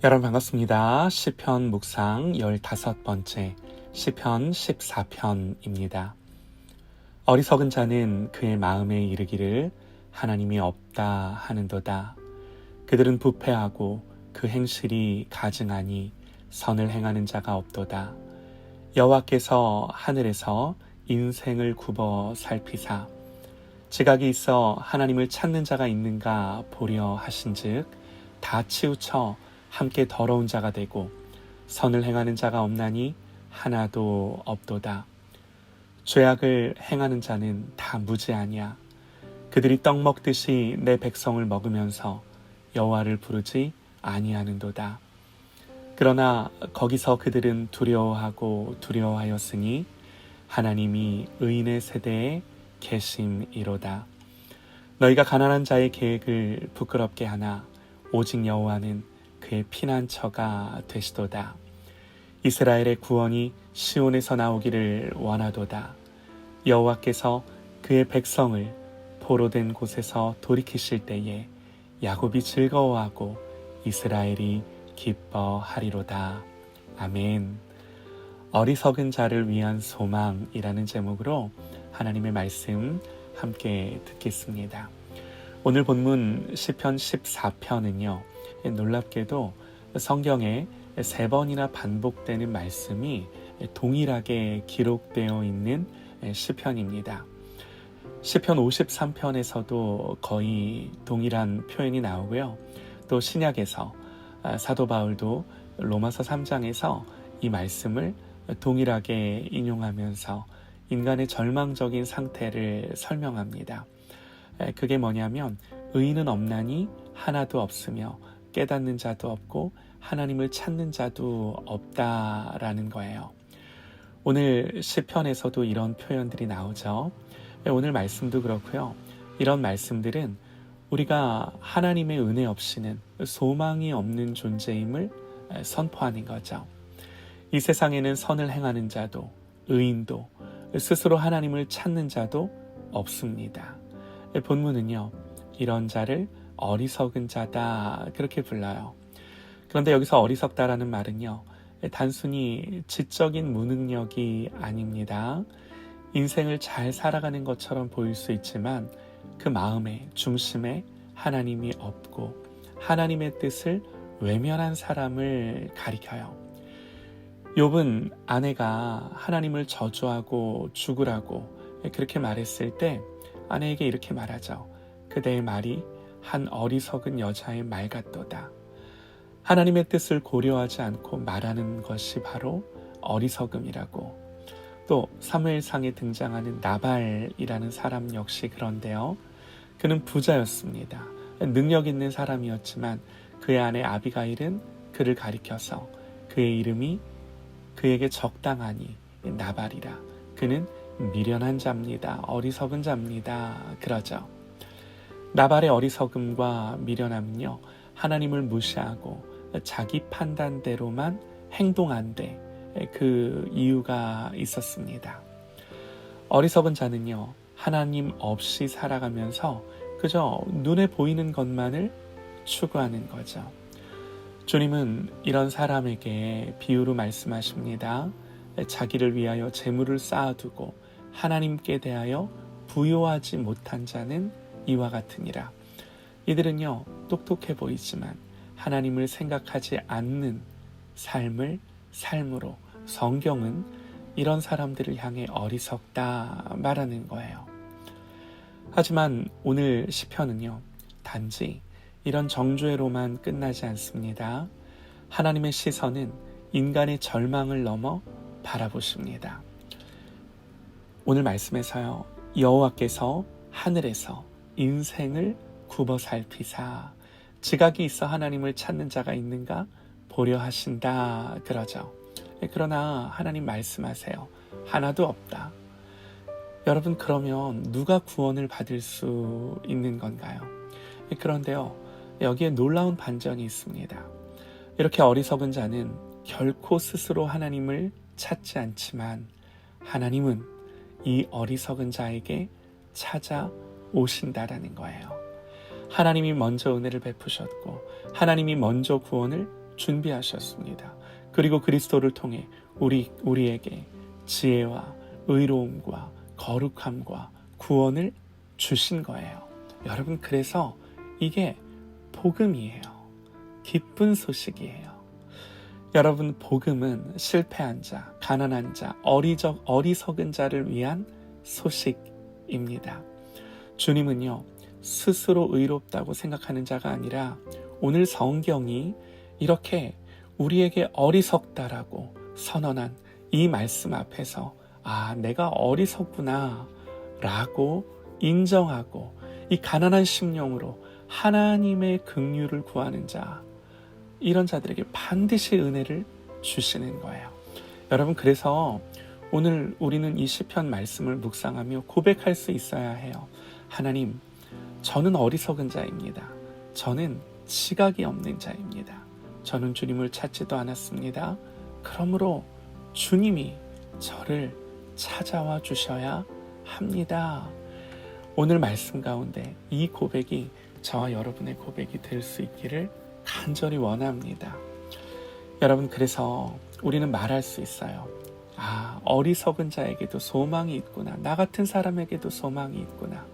여러분 반갑습니다. 시편 묵상 15번째 시편 14편입니다. 어리석은 자는 그의 마음에 이르기를 하나님이 없다 하는도다. 그들은 부패하고 그 행실이 가증하니 선을 행하는 자가 없도다. 여호와께서 하늘에서 인생을 굽어 살피사 지각이 있어 하나님을 찾는 자가 있는가 보려 하신즉 다 치우쳐 함께 더러운 자가 되고 선을 행하는 자가 없나니 하나도 없도다. 죄악을 행하는 자는 다 무지하냐. 그들이 떡 먹듯이 내 백성을 먹으면서 여호와를 부르지 아니하는도다. 그러나 거기서 그들은 두려워하고 두려워하였으니 하나님이 의인의 세대에 계심이로다. 너희가 가난한 자의 계획을 부끄럽게 하나 오직 여호와는 그의 피난처가 되시도다. 이스라엘의 구원이 시온에서 나오기를 원하도다. 여호와께서 그의 백성을 포로된 곳에서 돌이키실 때에 야곱이 즐거워하고 이스라엘이 기뻐하리로다. 아멘. 어리석은 자를 위한 소망이라는 제목으로 하나님의 말씀 함께 듣겠습니다. 오늘 본문 시편 14편은요. 놀랍게도 성경에 3번이나 반복되는 말씀이 동일하게 기록되어 있는 시편입니다. 시편 53편에서도 거의 동일한 표현이 나오고요. 또 신약에서 사도 바울도 로마서 3장에서 이 말씀을 동일하게 인용하면서 인간의 절망적인 상태를 설명합니다. 그게 뭐냐면 의인은 없나니 하나도 없으며 깨닫는 자도 없고 하나님을 찾는 자도 없다라는 거예요. 오늘 시편에서도 이런 표현들이 나오죠. 오늘 말씀도 그렇고요. 이런 말씀들은 우리가 하나님의 은혜 없이는 소망이 없는 존재임을 선포하는 거죠. 이 세상에는 선을 행하는 자도 의인도 스스로 하나님을 찾는 자도 없습니다. 본문은요. 이런 자를 어리석은 자다 그렇게 불러요. 그런데 여기서 어리석다라는 말은요. 단순히 지적인 무능력이 아닙니다. 인생을 잘 살아가는 것처럼 보일 수 있지만 그 마음의 중심에 하나님이 없고 하나님의 뜻을 외면한 사람을 가리켜요. 욥은 아내가 하나님을 저주하고 죽으라고 그렇게 말했을 때 아내에게 이렇게 말하죠. 그대의 말이 한 어리석은 여자의 말 같도다. 하나님의 뜻을 고려하지 않고 말하는 것이 바로 어리석음이라고. 또 사무엘상에 등장하는 나발이라는 사람 역시 그런데요. 그는 부자였습니다. 능력 있는 사람이었지만 그의 아내 아비가일은 그를 가리켜서 그의 이름이 그에게 적당하니 나발이라. 그는 미련한 자입니다. 어리석은 자입니다. 그러죠. 나발의 어리석음과 미련함은요. 하나님을 무시하고 자기 판단대로만 행동한 데 그 이유가 있었습니다. 어리석은 자는요. 하나님 없이 살아가면서 그저 눈에 보이는 것만을 추구하는 거죠. 주님은 이런 사람에게 비유로 말씀하십니다. 자기를 위하여 재물을 쌓아두고 하나님께 대하여 부요하지 못한 자는 이와 같으니라. 이들은요 똑똑해 보이지만 하나님을 생각하지 않는 삶을 삶으로 성경은 이런 사람들을 향해 어리석다 말하는 거예요. 하지만 오늘 시편은요 단지 이런 정죄로만 끝나지 않습니다. 하나님의 시선은 인간의 절망을 넘어 바라보십니다. 오늘 말씀에서요 여호와께서 하늘에서 인생을 굽어 살피사 지각이 있어 하나님을 찾는 자가 있는가 보려 하신다 그러죠. 그러나 하나님 말씀하세요. 하나도 없다. 여러분 그러면 누가 구원을 받을 수 있는 건가요? 그런데요 여기에 놀라운 반전이 있습니다. 이렇게 어리석은 자는 결코 스스로 하나님을 찾지 않지만 하나님은 이 어리석은 자에게 찾아오신다라는 거예요. 하나님이 먼저 은혜를 베푸셨고 하나님이 먼저 구원을 준비하셨습니다. 그리고 그리스도를 통해 우리에게 지혜와 의로움과 거룩함과 구원을 주신 거예요. 여러분, 그래서 이게 복음이에요. 기쁜 소식이에요. 여러분, 복음은 실패한 자, 가난한 자, 어리석은 자를 위한 소식입니다. 주님은요, 스스로 의롭다고 생각하는 자가 아니라 오늘 성경이 이렇게 우리에게 어리석다라고 선언한 이 말씀 앞에서 내가 어리석구나 라고 인정하고 이 가난한 심령으로 하나님의 긍휼을 구하는 자, 이런 자들에게 반드시 은혜를 주시는 거예요. 여러분, 그래서 오늘 우리는 이 시편 말씀을 묵상하며 고백할 수 있어야 해요. 하나님, 저는 어리석은 자입니다. 저는 지각이 없는 자입니다. 저는 주님을 찾지도 않았습니다. 그러므로 주님이 저를 찾아와 주셔야 합니다. 오늘 말씀 가운데 이 고백이 저와 여러분의 고백이 될 수 있기를 간절히 원합니다. 여러분, 그래서 우리는 말할 수 있어요. 어리석은 자에게도 소망이 있구나. 나 같은 사람에게도 소망이 있구나.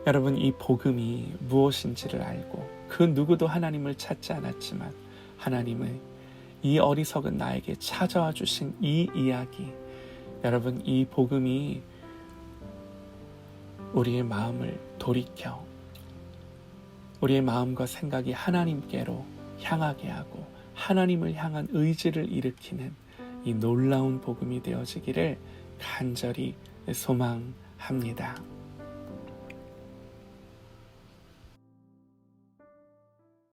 여러분, 이 복음이 무엇인지를 알고 그 누구도 하나님을 찾지 않았지만 하나님은 이 어리석은 나에게 찾아와 주신 이 이야기, 여러분, 이 복음이 우리의 마음을 돌이켜 우리의 마음과 생각이 하나님께로 향하게 하고 하나님을 향한 의지를 일으키는 이 놀라운 복음이 되어지기를 간절히 소망합니다.